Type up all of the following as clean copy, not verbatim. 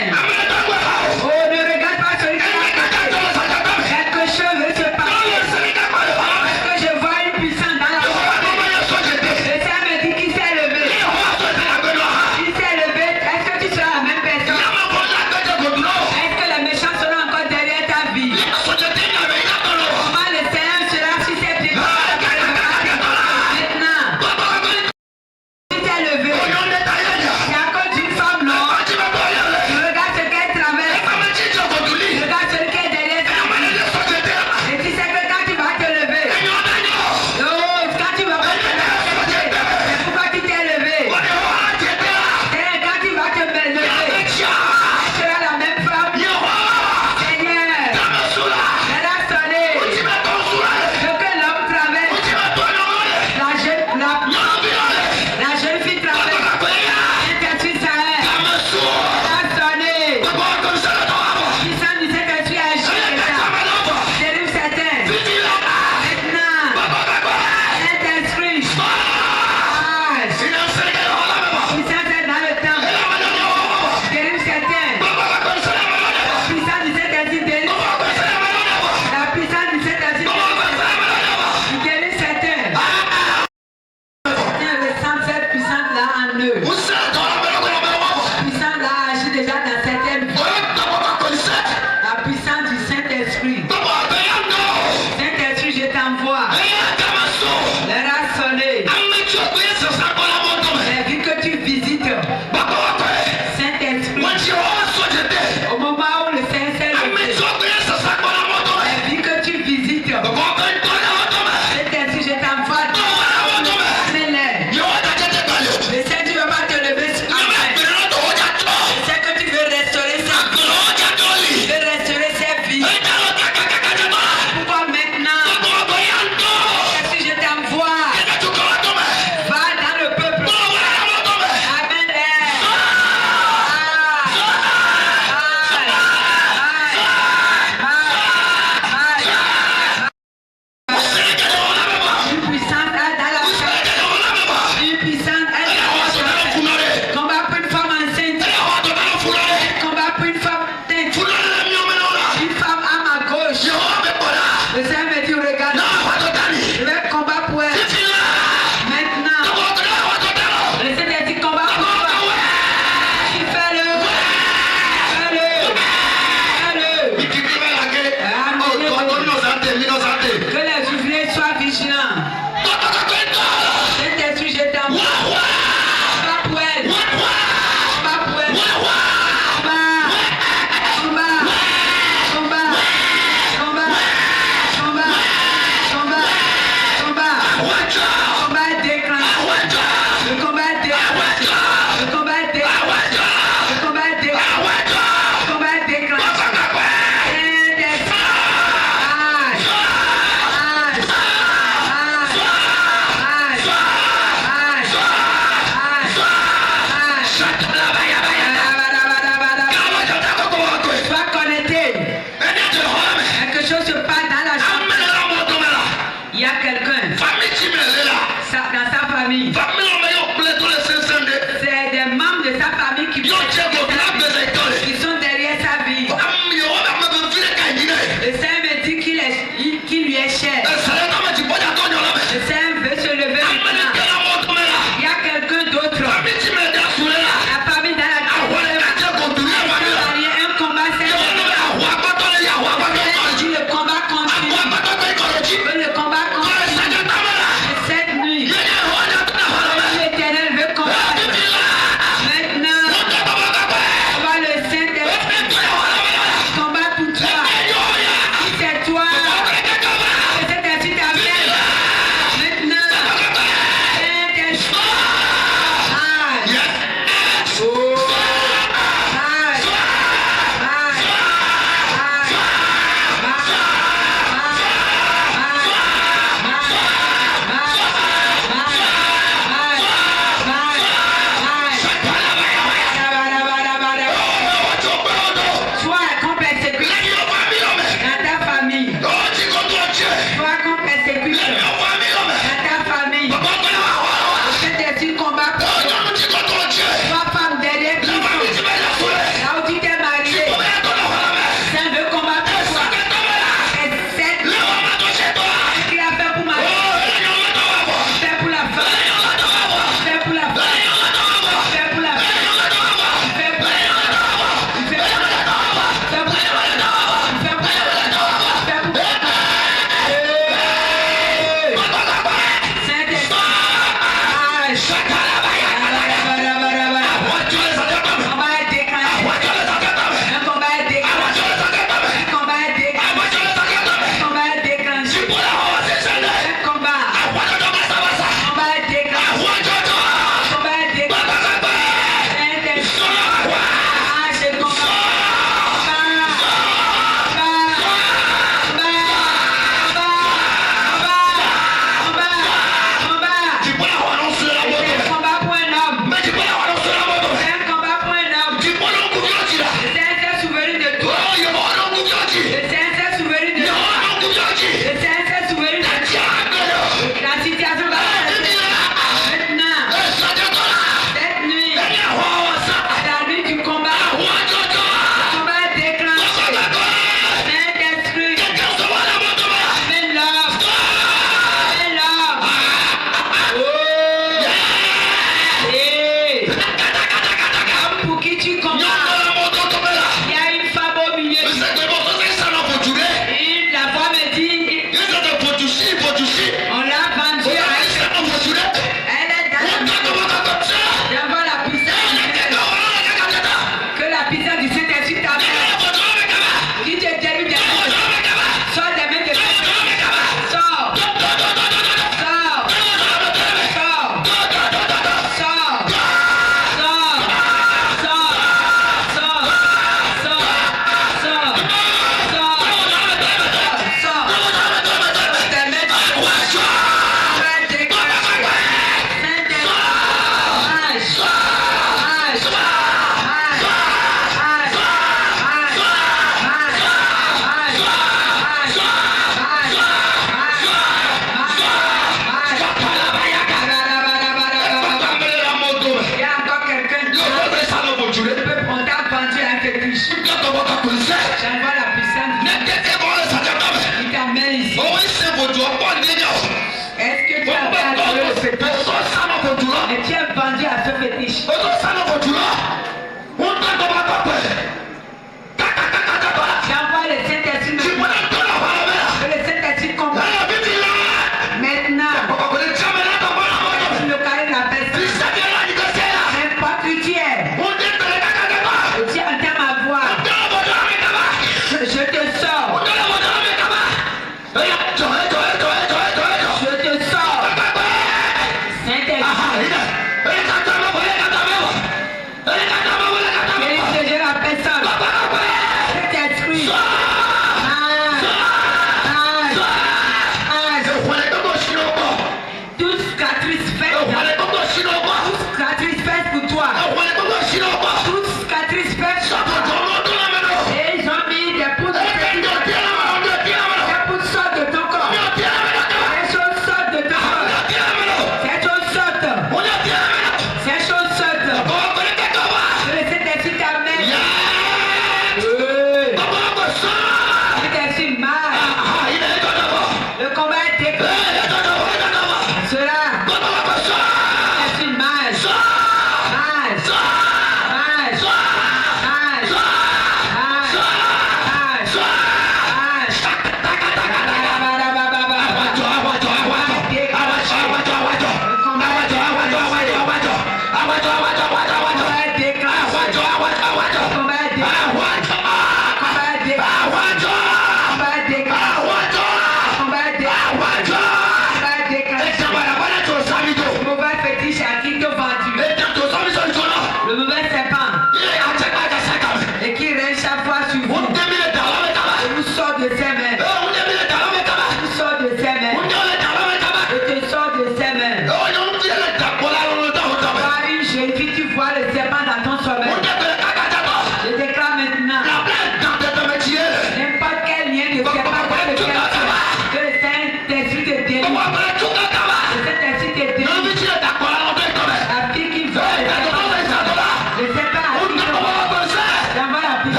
même. Oh, ne regarde pas celui qui est à côté. Quelque chose veut se passer. Parce que je vois une puissance dans la forêt. Le Seigneur me dit qu'il s'est levé. Il s'est levé. Est-ce que tu seras la même personne? Est-ce que les méchants seront encore derrière ta vie? Comment le Seigneur sera sur ses pieds? Maintenant, il s'est levé. C'est à cause d'une femme, non? Je regarde ce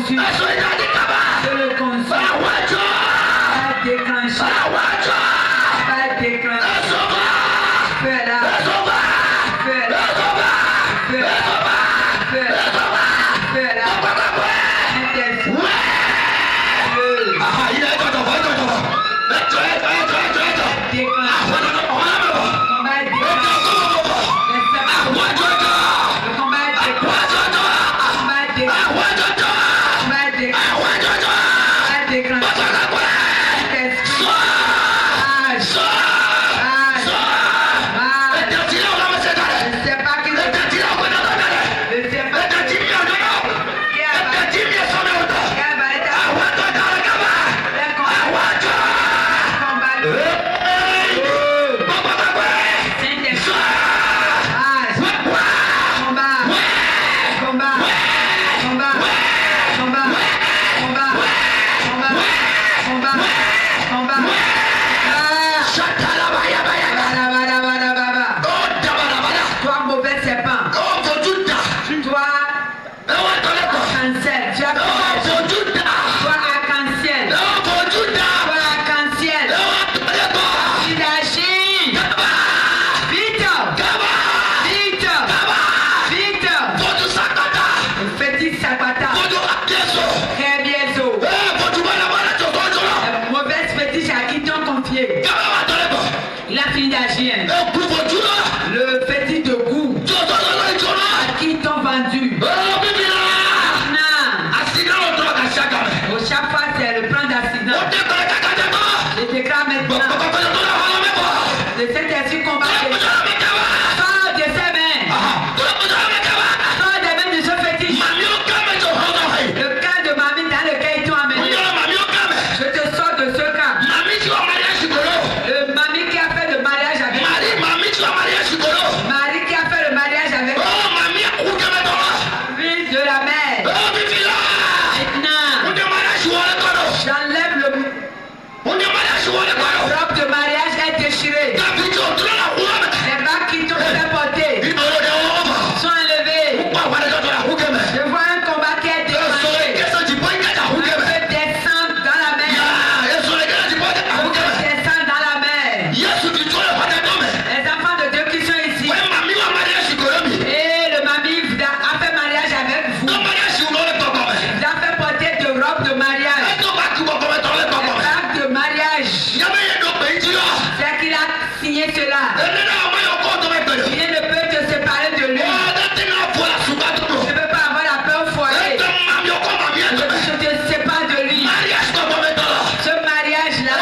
consume. Je le consume. Va déclencher. Va déclencher. Fais-la. Fais-la. Fais-la. Fais-la. Fais-la. Il a fini d'agir. Le fétiche de goût à qui t'ont vendu. Chaque fois c'est le plan d'accident. Je déclare maintenant. Le Saint-Esprit combat. Sors de ses mains. Sors des mains de ce fétiche. Le cas de mamie dans lequel ils t'ont amené. Je te sors de ce cas. Le mamie qui a fait le mariage avec. Marie qui a fait le mariage avec. Fils de la mère. J'enlève le robe de mariage est déchirée. Les bagues qui t'ont fait porter sont enlevées. Je vois un combat qui est déclenché. Je peux descendre dans la mer. Je peux descendre dans la mer. Les enfants de Dieu qui sont ici. Et le mamie a fait mariage avec vous. Il a fait porter de robe de mariage. De mariage. C'est qu'il a signé cela. Rien ne peut te séparer de lui. Je ne peux pas avoir la peur au foyer. Je te sépare de lui. Ce mariage-là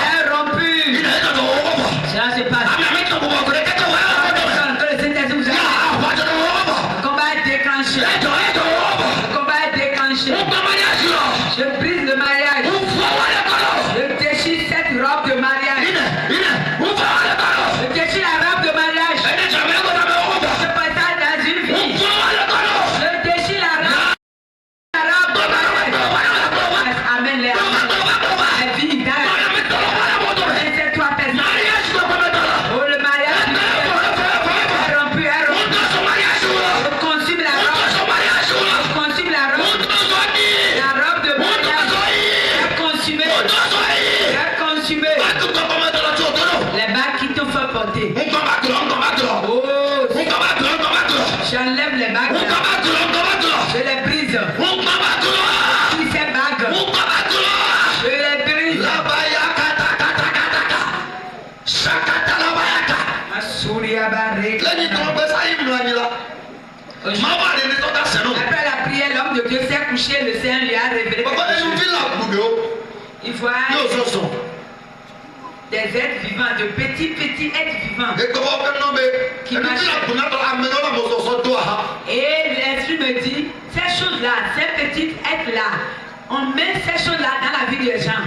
est rompu. Cela se passe. Le combat est déclenché. Le combat est déclenché. Je brise le mariage. Je déchire cette robe de mariage. Je déchire la robe de mariage. Je partage dans une vie. Je déchire la robe de mariage. Amen. Les vies dans cette trois personnes. Oh, le mariage est rompu, est rompu. Je consume la robe. Je consume la robe. La robe de mariage est consumée. Est consumée. Les bagues qui t'ont fait porter. Oh, j'enlève les bagues. Je les brise. Puis ces bagues. Je les brise. Asuria barré. Après la prière, l'homme de Dieu s'est couché, le Seigneur lui a révélé quelque chose. Il voit des êtres vivants, de petits êtres vivants qui marchent. Et l'esprit me dit, ces choses-là, ces petits êtres-là, on met ces choses-là dans la vie des gens.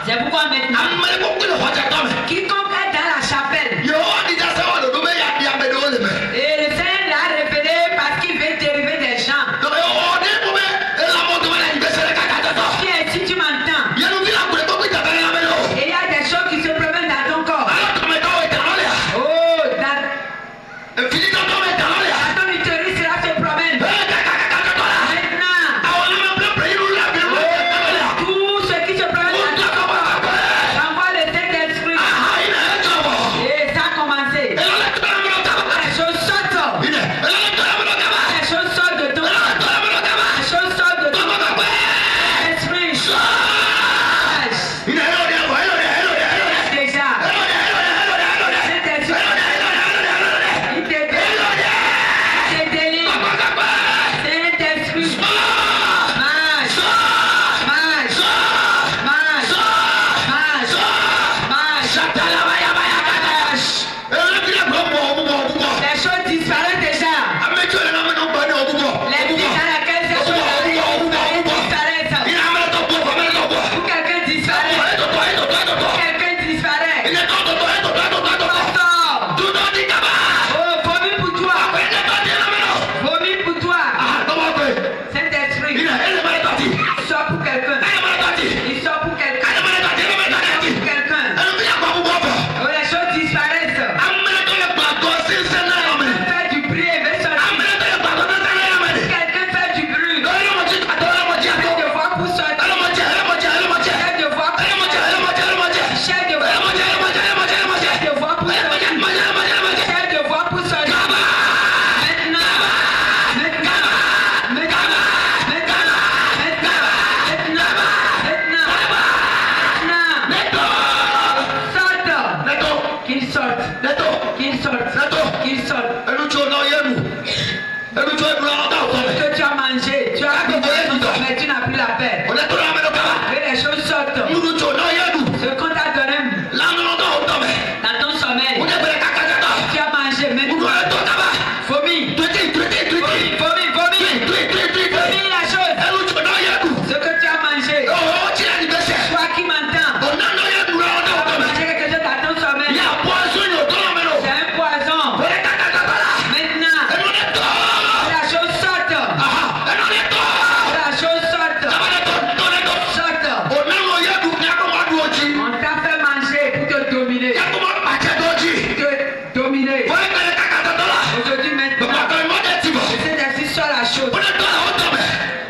C'est pourquoi maintenant, quiconque est dans la chapelle, et le Seigneur l'a révélé parce qu'il veut dériver des gens. Si tu m'entends, et il y a des choses qui se promènent dans ton corps. Oh, dans ton utérus, cela se promène.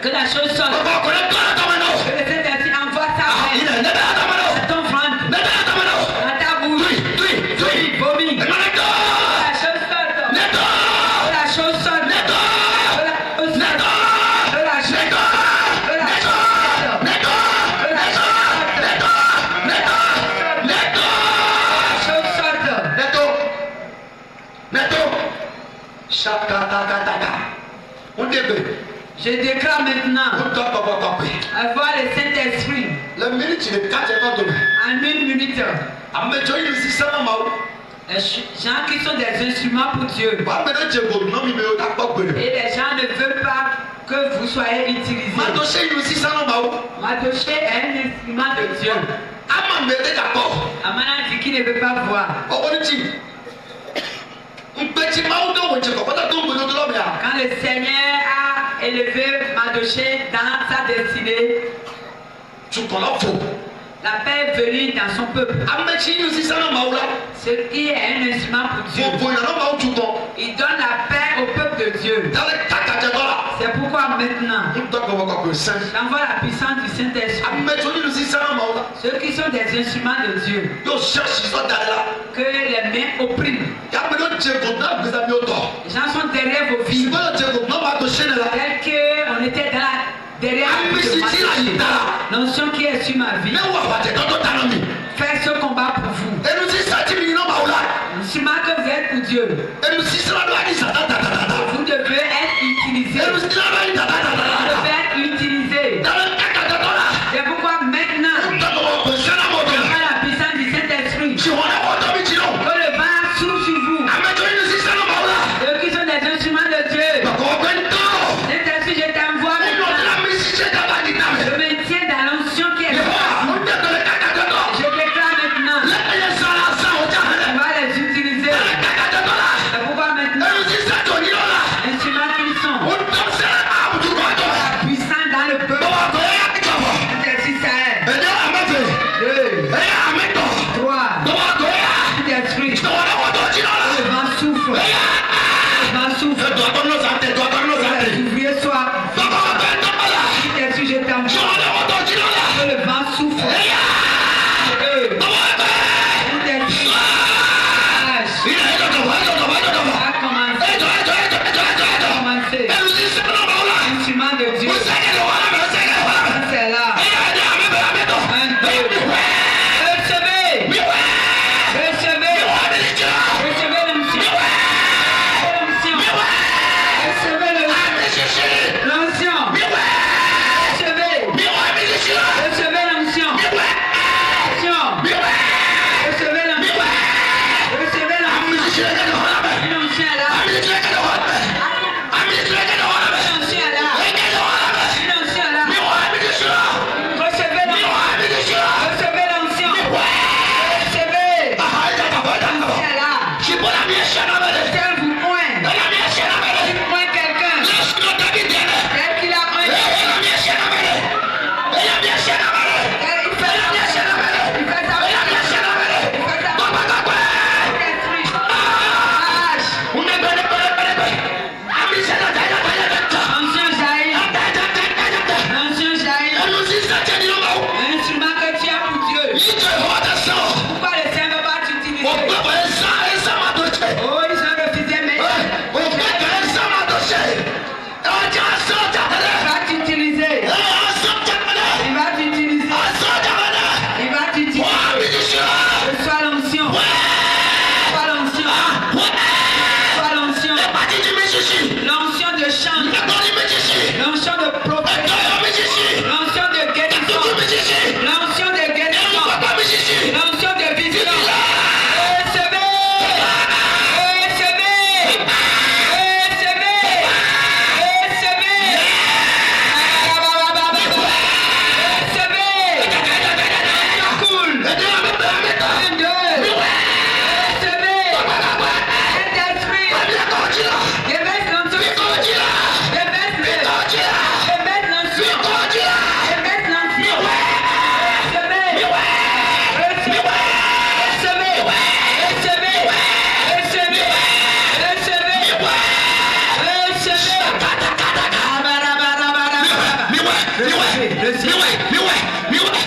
Que la chose sorte. Papa, connecte-toi à ta mano. Que le Saint-Esprit envoie sa Il main est né à ta mano. dans ton ventre, Né à ta mano. dans ta bouche. Oui. Vomis. Que Connecte-toi. la chose sorte. Netto. Que la chose sorte. Netto. Que la chose sorte. Netto. Que la chose Netto. sorte. Que la Netto. chose sorte. Netto. Que la chose sorte. Netto. Netto. Netto. La chose sorte. Netto. Netto. Chakatakataka. On début. Je déclare maintenant On doit pas paper. avoir le Saint-Esprit La minute il est 4 et pas demain. en 1 minute. Amejo il si sama ma. Les gens qui sont des instruments pour Dieu. Ba me do je go no mi me o ta pa gbere. Et les gens ne veulent pas que vous soyez utilisés. Ma do se il si sama ma. Madoché est un instrument de Dieu. Ama me de ta ko. Amana dit qu'il ne veut pas voir. O woni ti. Mpeti ma o do wo je ko pata do ngo do lo me a. Quand le Seigneur a élevé Madoché dans sa destinée, Tu ko la fo. la paix est venue dans son peuple. Amechi il si sama ma o la. Ce qui est un instrument pour Dieu. Fo na no ma o tu ko. Il donne la paix au peuple de Dieu. Ta le taka je do la. C'est pourquoi maintenant, On doit pas ko saint. j'envoie la puissance du Saint-Esprit. Amejo il si sama ma o la. Ceux qui sont des instruments de Dieu, Yo cherche so da la. que les mains oppriment. Ya me do je go na gbeza mi o to. Les gens sont derrière vos Si vies. go je go no ma do se la. Tel qu'on était derrière la vie de Madoché. L'onction qui est sur ma vie. Ne wa fa je do ta no mi. Faites ce combat pour vous. Enu si sa ti mi no ma o la. L'instrument que vous êtes pour Dieu, Enu si sa do ani sa ta ta ta ta. vous devez être utilisé. Enu si la do ani ta ta ta Vous ta. devez être utilisé. Ta le taka ta ta la. C'est pourquoi maintenant, On doit pas ko se na mo do. par la puissance du Saint-Esprit, Si on a ko to mi ti no. que le vent souffle sur vous. Amejo il si sa no ma o la. Ceux qui sont des instruments de Dieu, Ba ko ben to. Saint-Esprit, je t'envoie On doit maintenant. la mi si se ta ba di ta me. Je me tiens dans l'onction qui est Ye sur wa, vous. on doit le taka ta ta. Je déclare maintenant, Le ye sa la sa o ja on hele. va les utiliser. Le taka ta ta la. C'est pourquoi maintenant, Enu si sa to ni la. instruments qu'ils sont, On doit se na ma bu.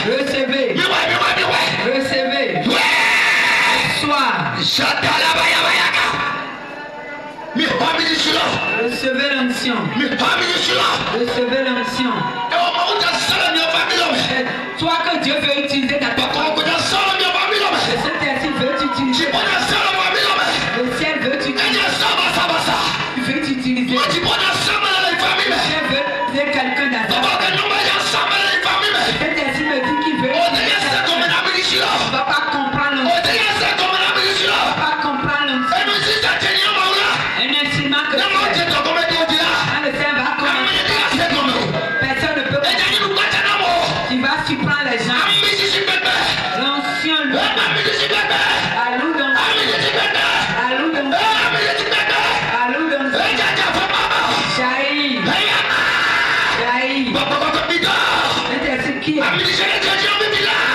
Recevez. Recevez. Sois. Recevez l'onction. Recevez l'onction. Toi que Dieu veut utiliser ta parole. Le Saint-Esprit veut t'utiliser. Le ciel veut t'utiliser. Il veut t'utiliser. Le ciel veut utiliser quelqu'un d'assaut. Le Saint-Esprit me dit qu'il veut utiliser quelqu'un. Tu ne vas pas comprendre l'onction. Tu ne vas pas comprendre l'onction. Un instrument que tu fais. Quand le Saint va commencer, personne ne peut comprendre. Tu vas surprendre les gens. L'onction,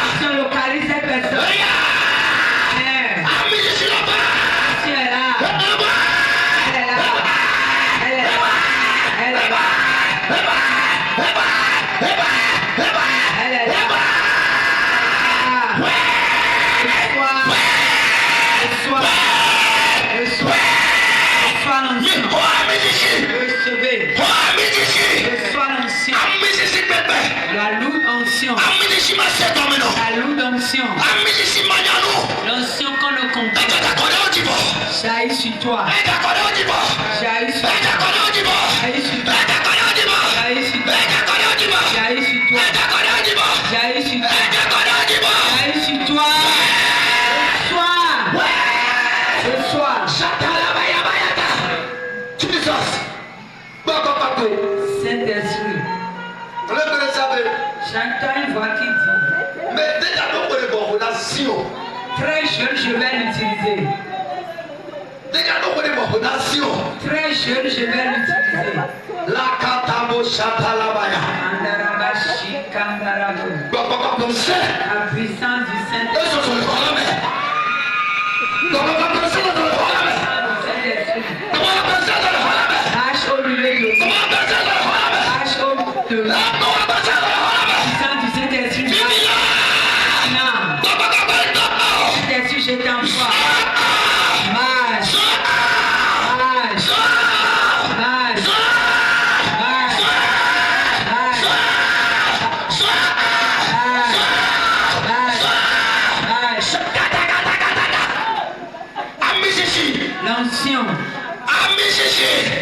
qui localise cette personne. Si elle est là. La loupe onction. La loupe onction. L'onction qu'on ne comprend. Jaillit sur toi. Jaillit sur toi. Jaillit sur toi. Jaillit sur toi. Jaillit sur toi. Jaillit sur toi. Jaillit sur toi. Ce soir. Saint-Esprit. J'entends une voix qui dit très jeune, je vais l'utiliser. Très jeune, je vais l'utiliser. La puissance du Saint-Esprit. Lâche au milieu de nous. Lâche au milieu de nous. Je t'envoie. Marche. Marche. Marche. Marche. Marche. Marche. L'onction.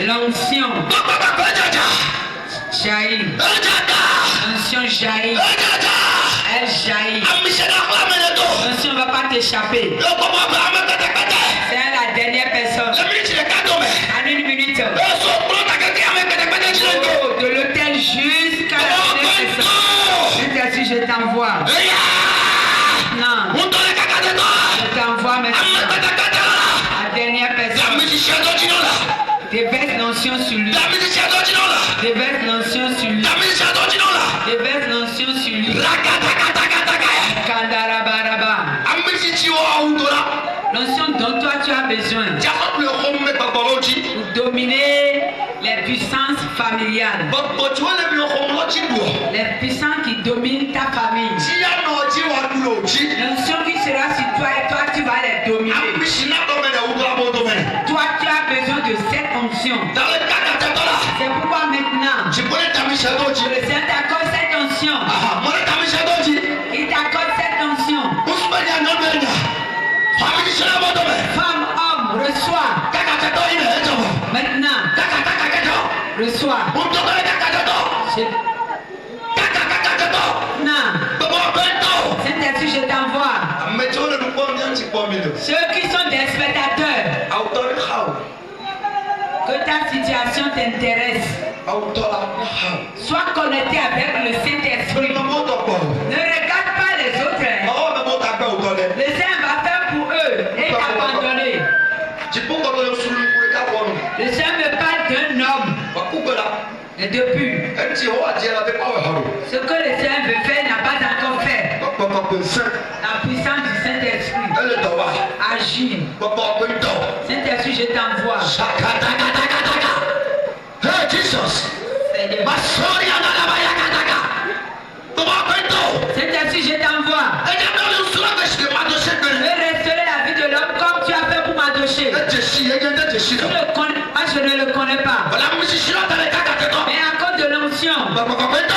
L'onction. Jaillit. L'onction jaillit. Elle jaillit. L'onction ne va pas t'échapper. C'est la dernière personne. En une minute. Oh, de l'hôtel jusqu'à la dernière personne. Je t'envoie. Non. Je t'envoie maintenant. La dernière personne. Déverse l'onction sur lui. Déverse l'onction sur lui. Déverse l'onction sur lui. Kandarabaraba. L'onction dont toi tu as besoin pour dominer les puissances familiales. Les puissances qui dominent ta famille. L'onction qui sera sur toi et toi tu vas les dominer. Toi tu as besoin de cette onction. C'est pourquoi maintenant le Saint t'accorde cette onction. Il t'accorde cette onction. Femme, homme, reçois. Maintenant, reçois. Non. Saint-Esprit, je t'envoie. Ceux qui sont des spectateurs, que ta situation t'intéresse, sois connecté avec le Saint-Esprit. Ne regarde pas les autres. Le Saint va faire pour eux et t'abandonner. Le Saint me parle d'un homme. Et depuis, ce que le Saint veut faire n'a pas encore fait. La puissance du Saint-Esprit agit. Saint-Esprit, je t'envoie. Hey, Jesus. Seigneur. Bapak-bapak itu